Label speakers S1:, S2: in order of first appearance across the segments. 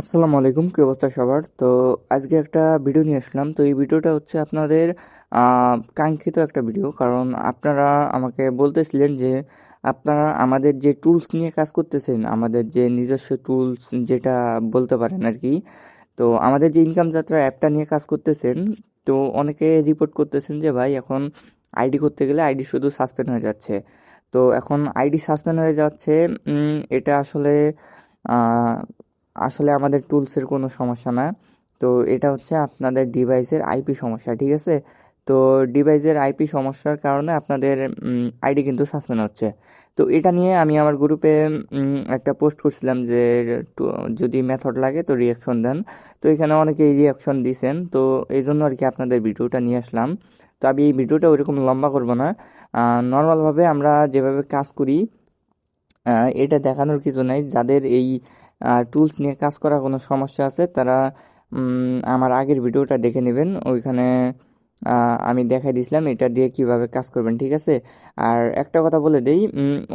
S1: আসসালামু আলাইকুম, কি অবস্থা সবার? তো আজকে একটা ভিডিও নিয়ে আসলাম। তো এই ভিডিওটা হচ্ছে আপনাদের কাঙ্ক্ষিত একটা ভিডিও, কারণ আপনারা আমাকে বলতেছিলেন যে আপনারা আমাদের যে টুলস নিয়ে কাজ করতেছেন, আমাদের যে নিজস্ব টুলস যেটা বলতে পারেন আর কি। তো আমাদের যে ইনকাম যাত্রা অ্যাপটা নিয়ে কাজ করতেছেন, তো অনেকে রিপোর্ট করতেছেন যে ভাই এখন আইডি করতে গেলে আইডি শুধু সাসপেন্ড হয়ে যাচ্ছে। তো এখন আইডি সাসপেন্ড হয়ে যাচ্ছে, এটা আসলে আসলে আমাদের টুলসের কোনো সমস্যা না। তো এটা হচ্ছে আপনাদের ডিভাইসের আইপি সমস্যা, ঠিক আছে? তো ডিভাইসের আইপি সমস্যার কারণে আপনাদের আইডি কিন্তু সাসপেন্ড হচ্ছে। তো এটা নিয়ে আমি আমার গ্রুপে একটা পোস্ট করছিলাম যে যদি মেথড লাগে তো রিয়াকশন দেন। তো এখানে অনেকেই রিয়াকশন দিছেন, তো এই জন্য আর কি আপনাদের ভিডিওটা নিয়ে আসলাম। তো আমি এই ভিডিওটা ওইরকম লম্বা করব না, নর্মালভাবে আমরা যেভাবে কাজ করি এটা দেখানোর কিছু নাই। যাদের এই টুলস নিয়ে কাজ করা কোনো সমস্যা আছে তারা আমার আগের ভিডিওটা দেখে নেবেন। ওইখানে আমি দেখাই দিয়েছিলাম এটা দিয়ে কিভাবে কাজ করবেন, ঠিক আছে? আর একটা কথা বলে দেই,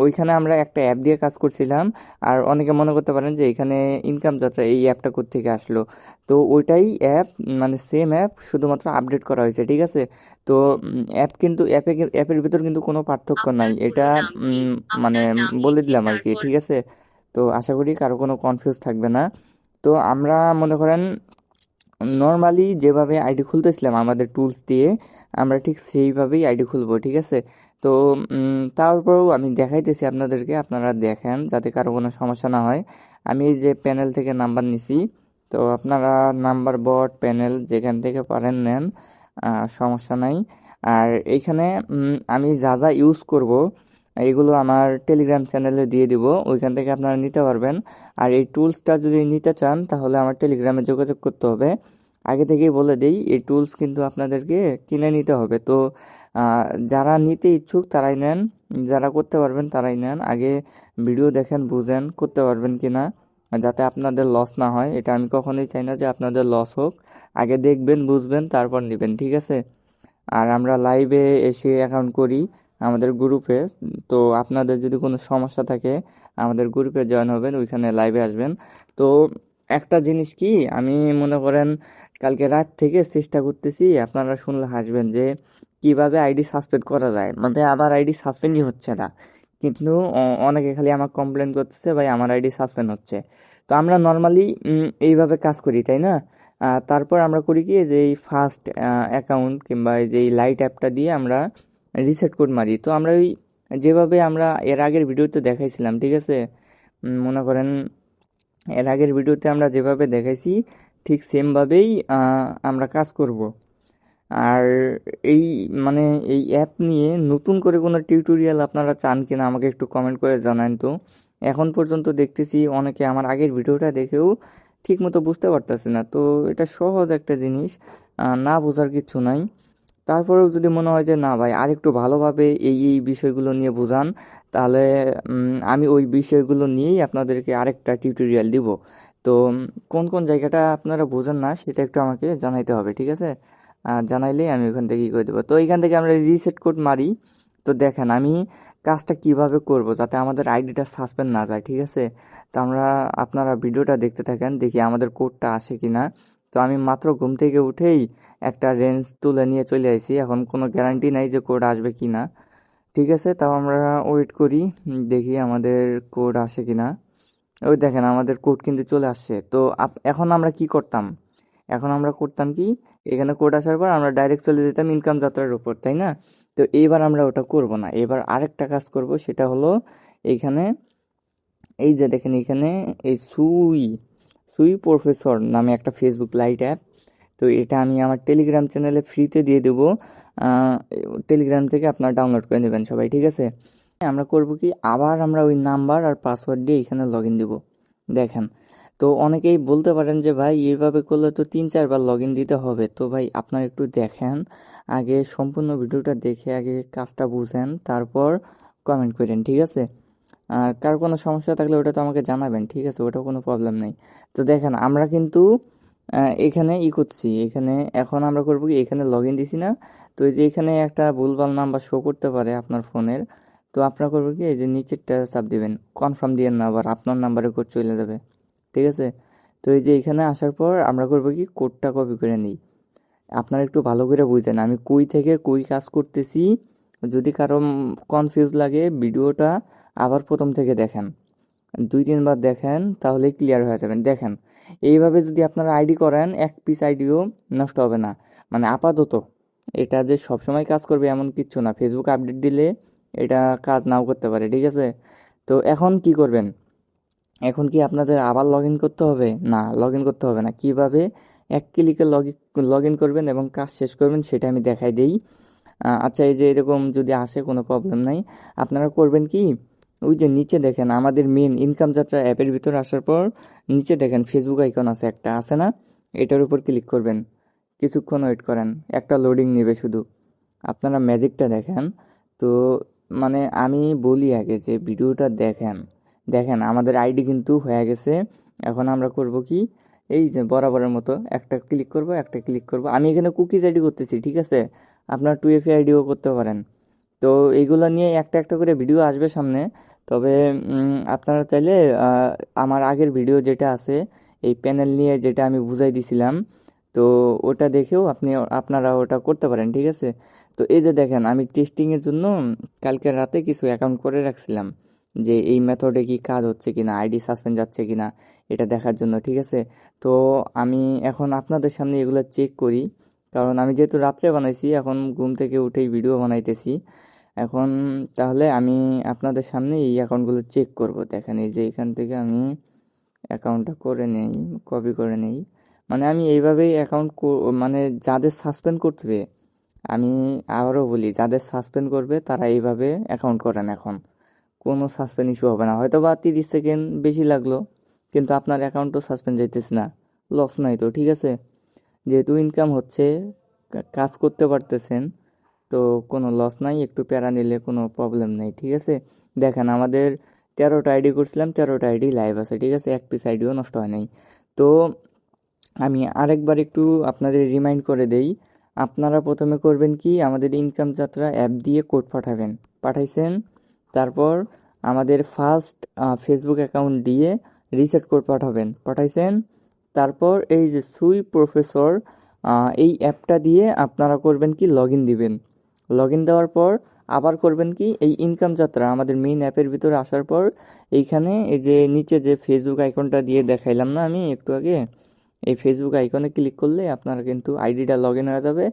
S1: ওইখানে আমরা একটা অ্যাপ দিয়ে কাজ করছিলাম। আর অনেকে মনে করতে পারেন যে এখানে ইনকাম যাত্রা এই অ্যাপটা কোত্থেকে আসলো। তো ওইটাই অ্যাপ, মানে সেম অ্যাপ, শুধুমাত্র আপডেট করা হয়েছে, ঠিক আছে? তো অ্যাপ কিন্তু অ্যাপের ভিতর কিন্তু কোনো পার্থক্য নাই, এটা উম, মানে বলে দিলাম আর কি, ঠিক আছে? তো আশা করি কারো কোনো কনফিউজ থাকবে না। তো আমরা মনে করেন নর্মালি যেভাবে আইডি খুলতেছিলাম আমাদের টুলস দিয়ে, আমরা ঠিক সেইভাবেই আইডি খুলবো, ঠিক আছে? তো তারপরেও আমি দেখাইতেছি আপনাদেরকে, আপনারা দেখেন যাতে কারো কোনো সমস্যা না হয়। আমি এই যে প্যানেল থেকে নাম্বার নিছি, তো আপনারা নাম্বার বট প্যানেল যেখান থেকে পারেন নেন, সমস্যা নাই। আর এইখানে আমি যা যা ইউজ করব এগুলো আমার টেলিগ্রাম চ্যানেলে দিয়ে দিব, ওইখান থেকে আপনারা নিতে পারবেন। আর এই টুলসটা যদি নিতে চান তাহলে আমার টেলিগ্রামে যোগাযোগ করতে হবে। আগে থেকেই বলে দেই এই টুলস কিন্তু আপনাদেরকে কিনে নিতে হবে। তো যারা নিতে ইচ্ছুক তারাই নেন, যারা করতে পারবেন তারাই নেন। আগে ভিডিও দেখেন, বুঝেন করতে পারবেন কিনা, যাতে আপনাদের লস না হয়। এটা আমি কখনোই চাই না যে আপনাদের লস হোক। আগে দেখবেন, বুঝবেন, তারপর নেবেন, ঠিক আছে? আর আমরা লাইভে এসে অ্যাকাউন্ট করি আমাদের গ্রুপে। তো আপনাদের যদি কোনো সমস্যা থাকে আমাদের গ্রুপে জয়েন হবেন, ওইখানে লাইভে আসবেন। তো একটা জিনিস কি, আমি মনে করেন কালকে রাত থেকে চেষ্টা করতেছি, আপনারা শুনলে হাসবেন যে কিভাবে আইডি সাসপেন্ড করা যায়। মানে আমার আইডি সাসপেন্ডই হচ্ছে না, কিন্তু অনেকে খালি আমার কমপ্লেন করতেছে ভাই আমার আইডি সাসপেন্ড হচ্ছে। তো আমরা নর্মালি এইভাবে কাজ করি, তাই না? তারপর আমরা করি কি, যে এই ফার্স্ট অ্যাকাউন্ট কিংবা এই যে এই লাইট অ্যাপটা দিয়ে আমরা রিসেট কোড মারি। তো আমরা ওই যেভাবে আমরা এর আগের ভিডিওতে দেখাইছিলাম, ঠিক আছে? মনে করেন এর আগের ভিডিওতে আমরা যেভাবে দেখাইছি ঠিক সেমভাবেই আমরা কাজ করব। আর এই মানে এই অ্যাপ নিয়ে নতুন করে কোনো টিউটোরিয়াল আপনারা চান কিনা আমাকে একটু কমেন্ট করে জানান তো। এখন পর্যন্ত দেখতেছি অনেকে আমার আগের ভিডিওটা দেখেও ঠিক মতো বুঝতে পারতেছে না। তো এটা সহজ একটা জিনিস, না বোঝার কিছু নাই। তারপরেও যদি মনে হয় যে না ভাই আরেকটু ভালোভাবে এই বিষয়গুলো নিয়ে বোঝান, তাহলে আমি ওই বিষয়গুলো নিয়েই আপনাদেরকে আরেকটা টিউটোরিয়াল দিব। তো কোন কোন জায়গাটা আপনারা বোঝেন না সেটা একটু আমাকে জানাইতে হবে, ঠিক আছে? জানাইলেই আমি ওখান থেকে করে দেবো। তো এইখান থেকে আমরা রিসেট কোড মারি। তো দেখেন আমি কাজটা কিভাবে করব যাতে আমাদের আইডিটা সাসপেন্ড না যায়, ঠিক আছে? তো আপনারা ভিডিওটা দেখতে থাকেন, দেখি আমাদের কোডটা আসে কিনা। তো আমি মাত্র ঘুম থেকে উঠেই একটা রেঞ্জ তুলে নিয়ে চলে আসি, এখন কোনো গ্যারান্টি নাই যে কোড আসবে কি না, ঠিক আছে? তাও আমরা ওয়েট করি, দেখি আমাদের কোড আসে কি না। ওই দেখেন আমাদের কোড কিন্তু চলে আসছে। তো এখন আমরা কি করতাম, এখন আমরা করতাম কি, এখানে কোড আসার পর আমরা ডাইরেক্ট চলে যেতাম ইনকাম যাত্রার উপর, তাই না? তো এইবার আমরা ওটা করব না, এবার আরেকটা কাজ করব, সেটা হলো এইখানে এই যে দেখেন এখানে এই সুই সুই প্রফেসর নামে একটা ফেসবুক লাইট অ্যাপ। তো এটা আমি আমার টেলিগ্রাম চ্যানেলে ফ্রিতে দিয়ে দেবো। টেলিগ্রাম থেকে আপনারা ডাউনলোড করে নেবেন সবাই, ঠিক আছে? আমরা করব কি, আবার আমরা ওই নাম্বার আর পাসওয়ার্ড দিয়ে এখানে লগ ইন দেবো। দেখেন, তো অনেকেই বলতে পারেন যে ভাই এইভাবে করলে তো 3-4 বার লগ ইন দিতে হবে। তো ভাই আপনারা একটু দেখেন, আগে সম্পূর্ণ ভিডিওটা দেখে আগে কাজটা বুঝেন, তারপর কমেন্ট করেন, ঠিক আছে? আর কার কোনো সমস্যা থাকলে ওটা তো আমাকে জানাবেন, ঠিক আছে? ওটা কোনো প্রবলেম নেই। তো দেখেন আমরা কিন্তু এখানে করছি, এখানে এখন আমরা করবো কি, এখানে লগ ইন দিছি না? তো এই যে এখানে একটা ভুলভাল নাম্বার শো করতে পারে আপনার ফোনের। তো আপনারা করবো কি, এই যে নিচেরটা চাপ দিবেন, কনফার্ম দিয়েন না আবার আপনার নাম্বারে কোড চলে যাবে, ঠিক আছে? তো তো এই যে এখানে আসার পর আমরা করবো কি, কোডটা কপি করে নিই। আপনারা একটু ভালো করে বুঝেন আমি কই থেকে কই কাজ করতেছি। যদি কারো কনফিউজ লাগে ভিডিওটা আবার প্রথম থেকে দেখেন, 2-3 বার দেখেন, তাহলে ক্লিয়ার হয়ে যাবেন। দেখেন, এইভাবে যদি আপনারা আইডি করেন, এক পিস আইডিও নষ্ট হবে না। মানে আপাতত এটা যে সবসময় কাজ করবে এমন কিচ্ছু না, ফেসবুক আপডেট দিলে এটা কাজ নাও করতে পারে, ঠিক আছে? তো এখন কি করবেন, এখন কি আপনাদের আবার লগ ইন করতে হবে? না, লগ ইন করতে হবে না। কিভাবে এক ক্লিকে লগ ইন করবেন এবং কাজ শেষ করবেন সেটা আমি দেখাই দেই। আচ্ছা, এই যে এরকম যদি আসে কোনো প্রবলেম নাই, আপনারা করবেন কি, ওই যে নিচে দেখেন আমাদের মেন ইনকাম যাত্রা অ্যাপের ভিতর আসার পর নিচে দেখেন ফেসবুক আইকন আছে, একটা আছে না, এটার উপর ক্লিক করবেন। কিছুক্ষণ ওয়েট করেন, একটা লোডিং নেবে শুধু। আপনারা ম্যাজিকটা দেখেন। তো মানে আমি বলি আগে যে ভিডিওটা দেখেন। দেখেন আমাদের আইডি কিন্তু হয়ে গেছে। এখন আমরা করব কি, এই যে বরাবরের মতো একটা ক্লিক করব, একটা ক্লিক করব। আমি এখানে কুকিজ আইডি করতেছি, ঠিক আছে? আপনার 2FA আইডিও করতে পারেন। তো এইগুলো নিয়ে একটা একটা করে ভিডিও আসবে সামনে। তবে আপনারা চাইলে আমার আগের ভিডিও যেটা আছে এই প্যানেল নিয়ে, যেটা আমি বুঝাই দিছিলাম, তো ওটা দেখেও আপনারা ওটা করতে পারেন, ঠিক আছে? তো এই যে দেখেন আমি টেস্টিংয়ের জন্য কালকে রাতে কিছু অ্যাকাউন্ট করে রাখছিলাম, যে এই মেথডে কি কাজ হচ্ছে কিনা, আইডি সাসপেন্ড যাচ্ছে কিনা, এটা দেখার জন্য, ঠিক আছে? তো আমি এখন আপনাদের সামনে এগুলো চেক করি, কারণ আমি যেহেতু রাত্রে বানাইছি, এখন ঘুম থেকে উঠেই ভিডিও বানাইতেছি। এখন তাহলে আমি আপনাদের সামনে এই অ্যাকাউন্টগুলো চেক করব। দেখেন এই যে এখান থেকে আমি অ্যাকাউন্টটা করে নেই, কপি করে নেই। মানে আমি এইভাবেই অ্যাকাউন্ট, মানে যাদের সাসপেন্ড করবে, আমি আবারও বলি, যাদের সাসপেন্ড করবে তারা এইভাবে অ্যাকাউন্ট করেন। এখন কোনো সাসপেন্ড ইস্যু হবে না, হয়তো বা 30 সেকেন্ড বেশি লাগলো, কিন্তু আপনার অ্যাকাউন্টও সাসপেন্ড যাইতেছে না, লস নাই তো, ঠিক আছে? যেহেতু ইনকাম হচ্ছে, কাজ করতে পারতেছেন, তো কোনো লস নাই, একটু প্যারা নিলে কোনো প্রবলেম নেই, ঠিক আছে? দেখেন আমাদের 13টা আইডি করছিলাম, 13টা আইডি লাইভ আছে, ঠিক আছে? এক পিস আইডিও নষ্ট হয় নাই। তো আমি আরেকবার একটু আপনাদের রিমাইন্ড করে দেই। আপনারা প্রথমে করবেন কি, আমাদের ইনকাম যাত্রা অ্যাপ দিয়ে কোড পাঠাবেন, পাঠাইছেন। তারপর আমাদের ফার্স্ট ফেসবুক অ্যাকাউন্ট দিয়ে রিসেট কোড পাঠাবেন, পাঠাইছেন। তারপর এই যে সুই প্রফেসর এই অ্যাপটা দিয়ে আপনারা করবেন কি, লগ ইন দিবেন। লগ ইন দেওয়ার পর আবার করবেন কি, এই ইনকাম যাত্রা আমাদের মেইন অ্যাপের ভিতরে আসার পর এইখানে এই যে নিচে যে ফেসবুক আইকনটা দিয়ে দেখাইলাম না আমি একটু আগে, এই ফেসবুক আইকনে ক্লিক করলে আপনারা কিন্তু আইডিটা লগ ইন হয়ে যাবে।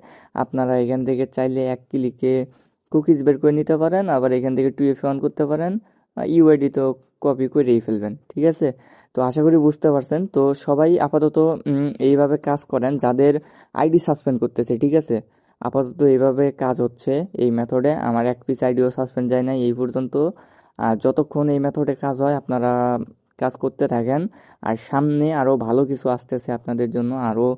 S1: আপনারা এখান থেকে চাইলে এক ক্লিকে কুকিজ বের করে নিতে পারেন, আবার এখান থেকে 2FA অন করতে পারেন, ইউআইডি তো কপি করেই ফেলবেন, ঠিক আছে? তো আশা করি বুঝতে পারছেন। তো সবাই আপাতত এইভাবে কাজ করেন যাদের আইডি সাসপেন্ড করতেছে, ঠিক আছে? আপাতত এইভাবে কাজ হচ্ছে এই মেথডে। আমার এক পিস আইডিও সাসপেন্ড যায় না এই পর্যন্ত। আর যতক্ষণ এই মেথডে কাজ হয় আপনারা কাজ করতে থাকেন। আর সামনে আরও ভালো কিছু আসতেছে আপনাদের জন্য, আরও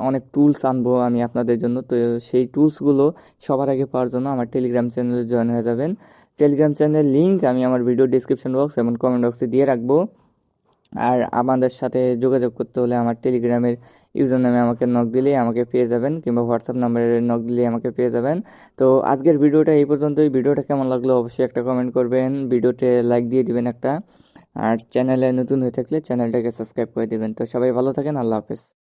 S1: অনেক টুলস আনবো আমি আপনাদের জন্য। তো সেই টুলসগুলো সবার আগে পাওয়ার জন্য আমার টেলিগ্রাম চ্যানেলে জয়েন হয়ে যাবেন। টেলিগ্রাম চ্যানেলের লিঙ্ক আমি আমার ভিডিও ডিসক্রিপশন বক্স এবং কমেন্ট বক্সে দিয়ে রাখবো। আর আমাদের সাথে যোগাযোগ করতে হলে আমার টেলিগ্রামের ইউজার নামে আমাকে নক দিলেই আমাকে পেয়ে যাবেন, কিংবা হোয়াটসঅ্যাপ নাম্বারে নক দিলেই আমাকে পেয়ে যাবেন। তো আজকের ভিডিওটা এই পর্যন্তই। ভিডিওটা কেমন লাগলো অবশ্যই একটা কমেন্ট করবেন, ভিডিওতে লাইক দিয়ে দিবেন একটা, আর চ্যানেলে নতুন হয়ে থাকলে চ্যানেলটাকে সাবস্ক্রাইব করে দিবেন। তো সবাই ভালো থাকেন, আল্লাহ হাফেজ।